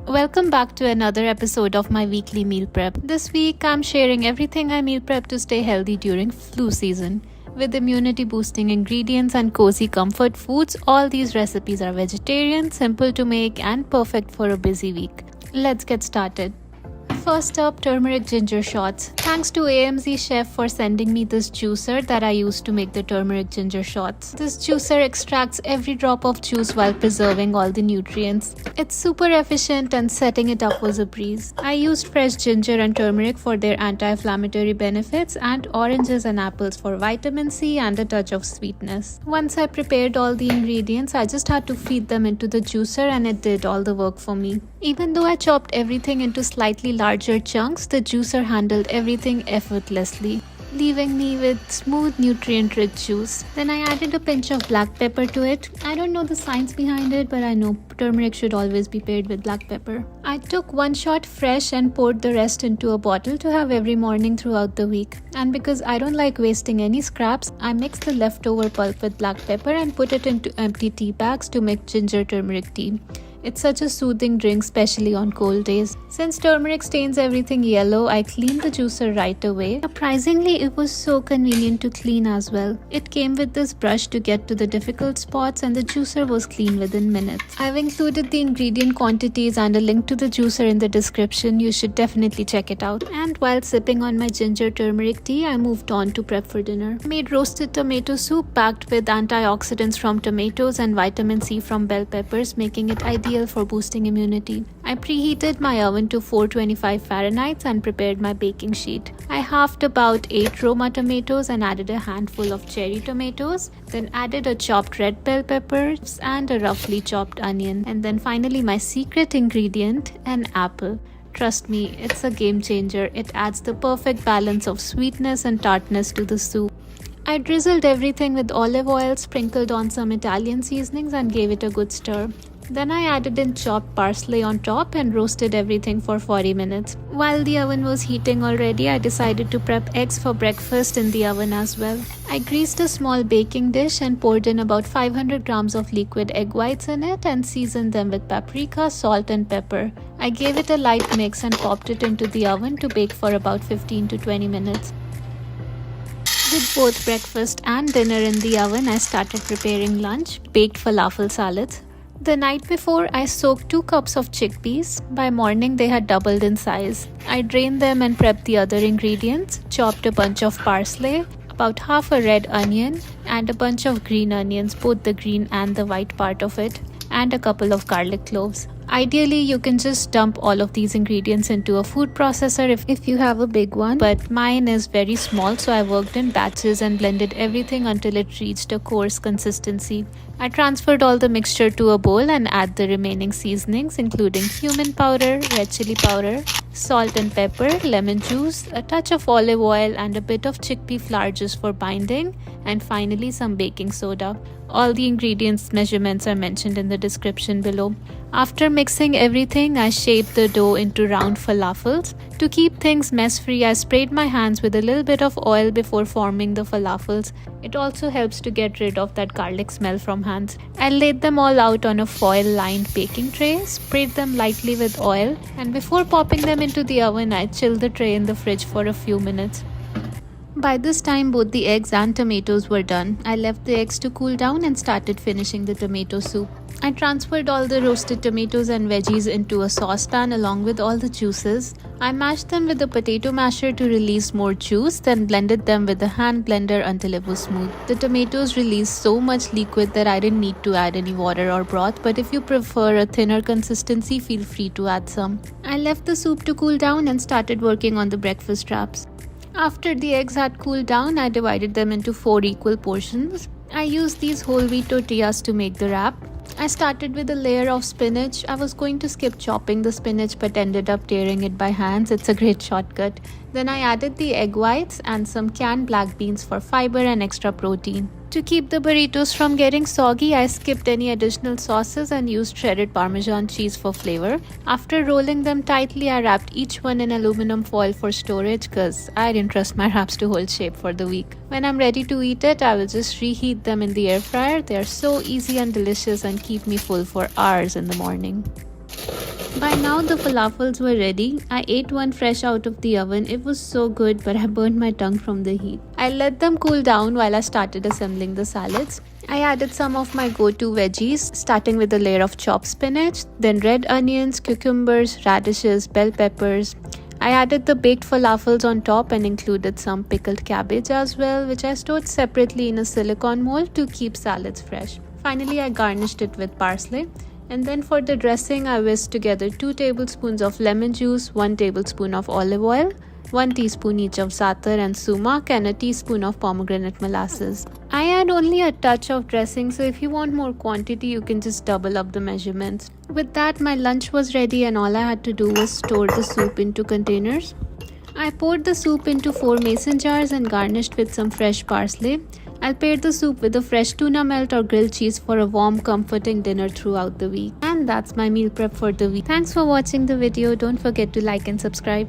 Welcome back to another episode of my weekly meal prep. This week I'm sharing everything I meal prep to stay healthy during flu season. With immunity boosting ingredients and cozy comfort foods, all these recipes are vegetarian, simple to make and perfect for a busy week. Let's get started. First up, turmeric ginger shots. Thanks to AMZCHEF for sending me this juicer that I use to make the turmeric ginger shots. This juicer extracts every drop of juice while preserving all the nutrients. It's super efficient and setting it up was a breeze. I used fresh ginger and turmeric for their anti-inflammatory benefits and oranges and apples for vitamin C and a touch of sweetness. Once I prepared all the ingredients, I just had to feed them into the juicer and it did all the work for me. Even though I chopped everything into slightly larger chunks, the juicer handled everything effortlessly, leaving me with smooth, nutrient-rich juice. Then I added a pinch of black pepper to it. I don't know the science behind it, but I know turmeric should always be paired with black pepper. I took one shot fresh and poured the rest into a bottle to have every morning throughout the week. And because I don't like wasting any scraps, I mixed the leftover pulp with black pepper and put it into empty tea bags to make ginger turmeric tea. It's such a soothing drink, especially on cold days. Since turmeric stains everything yellow, I cleaned the juicer right away. Surprisingly, it was so convenient to clean as well. It came with this brush to get to the difficult spots and the juicer was clean within minutes. I've included the ingredient quantities and a link to the juicer in the description. You should definitely check it out. And while sipping on my ginger turmeric tea, I moved on to prep for dinner. I made roasted tomato soup packed with antioxidants from tomatoes and vitamin C from bell peppers, making it ideal for boosting immunity. I preheated my oven to 425 Fahrenheit and prepared my baking sheet. I halved about 8 Roma tomatoes and added a handful of cherry tomatoes, then added a chopped red bell peppers and a roughly chopped onion, and then finally my secret ingredient, an apple. Trust me, it's a game changer. It adds the perfect balance of sweetness and tartness to the soup. I drizzled everything with olive oil, sprinkled on some Italian seasonings and gave it a good stir. Then I added in chopped parsley on top and roasted everything for 40 minutes. While the oven was heating already, I decided to prep eggs for breakfast in the oven as well. I greased a small baking dish and poured in about 500 grams of liquid egg whites in it and seasoned them with paprika, salt and pepper. I gave it a light mix and popped it into the oven to bake for about 15 to 20 minutes. With both breakfast and dinner in the oven, I started preparing lunch, baked falafel salads. The night before, I soaked 2 cups of chickpeas. By morning, they had doubled in size. I drained them and prepped the other ingredients, chopped a bunch of parsley, about half a red onion, and a bunch of green onions, both the green and the white part of it, and a couple of garlic cloves. Ideally, you can just dump all of these ingredients into a food processor if you have a big one, but mine is very small, so I worked in batches and blended everything until it reached a coarse consistency. I transferred all the mixture to a bowl and add the remaining seasonings, including cumin powder, red chili powder, salt and pepper, lemon juice, a touch of olive oil and a bit of chickpea flour just for binding, and finally some baking soda. All the ingredients measurements are mentioned in the description below. After mixing everything, I shaped the dough into round falafels. To keep things mess-free, I sprayed my hands with a little bit of oil before forming the falafels. It also helps to get rid of that garlic smell from hands. I laid them all out on a foil-lined baking tray, sprayed them lightly with oil, and before popping them into the oven, I chilled the tray in the fridge for a few minutes. By this time, both the eggs and tomatoes were done. I left the eggs to cool down and started finishing the tomato soup. I transferred all the roasted tomatoes and veggies into a saucepan along with all the juices. I mashed them with a potato masher to release more juice, then blended them with a hand blender until it was smooth. The tomatoes released so much liquid that I didn't need to add any water or broth, but if you prefer a thinner consistency, feel free to add some. I left the soup to cool down and started working on the breakfast wraps. After the eggs had cooled down, I divided them into 4 equal portions. I used these whole wheat tortillas to make the wrap. I started with a layer of spinach. I was going to skip chopping the spinach but ended up tearing it by hands. It's a great shortcut. Then I added the egg whites and some canned black beans for fiber and extra protein. To keep the burritos from getting soggy, I skipped any additional sauces and used shredded Parmesan cheese for flavor. After rolling them tightly, I wrapped each one in aluminum foil for storage because I didn't trust my wraps to hold shape for the week. When I'm ready to eat it, I will just reheat them in the air fryer. They are so easy and delicious and keep me full for hours in the morning. By now the falafels were ready. I ate one fresh out of the oven. It was so good, but I burned my tongue from the heat. I let them cool down while I started assembling the salads. I added some of my go-to veggies, starting with a layer of chopped spinach, then red onions, cucumbers, radishes, bell peppers. I added the baked falafels on top and included some pickled cabbage as well, which I stored separately in a silicone mold to keep salads fresh. Finally, I garnished it with parsley. And then for the dressing, I whisked together 2 tablespoons of lemon juice, 1 tablespoon of olive oil, 1 teaspoon each of za'atar and sumac, and a teaspoon of pomegranate molasses. I add only a touch of dressing, so if you want more quantity, you can just double up the measurements. With that, my lunch was ready and all I had to do was store the soup into containers. I poured the soup into 4 mason jars and garnished with some fresh parsley. I'll pair the soup with a fresh tuna melt or grilled cheese for a warm, comforting dinner throughout the week. And that's my meal prep for the week. Thanks for watching the video. Don't forget to like and subscribe.